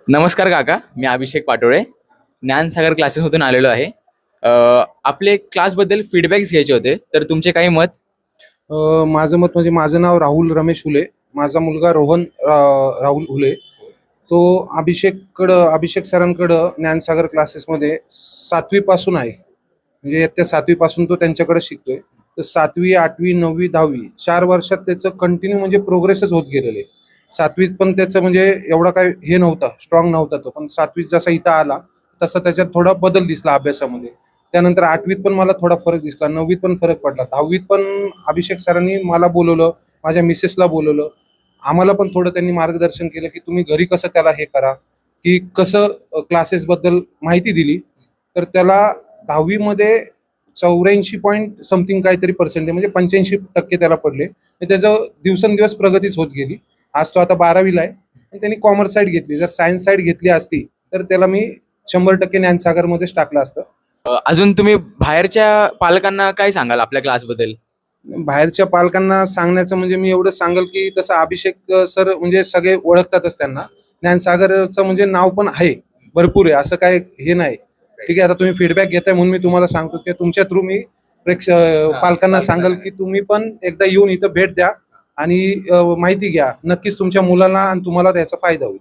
नमस्कार काका, मी अभिषेक पाटोळे ज्ञानसागर क्लासेसमधून आलेलो आहे. आपले क्लासबद्दल फीडबॅक्स घ्यायचे होते, तर तुमचे काही मत? माझं मत म्हणजे माझं नाव राहुल रमेश हुले. माझा मुलगा रोहन राहुल हुले. तो अभिषेक सरांकडं ज्ञानसागर क्लासेसमध्ये 7वी पासून आहे. म्हणजे इयत्ता 7वी पासून तो त्यांच्याकडे शिकतोय. तर 7वी, 8वी, 9वी, 10वी 4 वर्षात त्याचं कंटिन्यू म्हणजे प्रोग्रेसच होत गेलेलं आहे. 7वीत पण त्याचं म्हणजे एवढा काय हे नव्हता, स्ट्रॉंग नव्हता तो. पण 7वीत जसा इथं आला, तसा त्याच्यात थोडा बदल दिसला अभ्यासामध्ये. त्यानंतर 8वीत पण मला थोडा फरक दिसला, 9वीत पण फरक पडला. 10वीत पण अभिषेक सरांनी मला बोलवलं, माझ्या मिसेसला बोलवलं. आम्हाला पण थोडं त्यांनी मार्गदर्शन केलं, की तुम्ही घरी कसं त्याला हे करा, की कसं क्लासेसबद्दल माहिती दिली. तर त्याला 10वी मध्ये 84 पॉईंट समथिंग काहीतरी पर्सेंटेज म्हणजे 85% त्याला पडले. तर त्याचं दिवसेंदिवस प्रगतीच होत गेली. आज तो आता 12वीला आहे आणि त्यांनी कॉमर्स साईड घेतली. जर सायन्स साईड घेतली असती तर त्याला मी 100% ज्ञानसागरमध्येच टाकलं असतं. अजून तुम्ही बाहेरच्या पालकांना काय सांगाल आपल्या क्लासबद्दल? बाहेरच्या पालकांना सांगण्याचं म्हणजे मी एवढं सांगेल, की तसं अभिषेक सर म्हणजे सगळे ओळखतातच त्यांना. ज्ञानसागरचं म्हणजे नाव पण आहे, भरपूर आहे, असं काय हे नाही. ठीक आहे, आता तुम्ही फीडबॅक घेताय म्हणून मी तुम्हाला सांगतो, की तुमच्या थ्रू मी पालकांना सांगेल, की तुम्ही पण एकदा येऊन इथं भेट द्या आणि माहिती घ्या. नक्कीच तुमच्या मुलाला आणि तुम्हाला त्याचा फायदा होईल.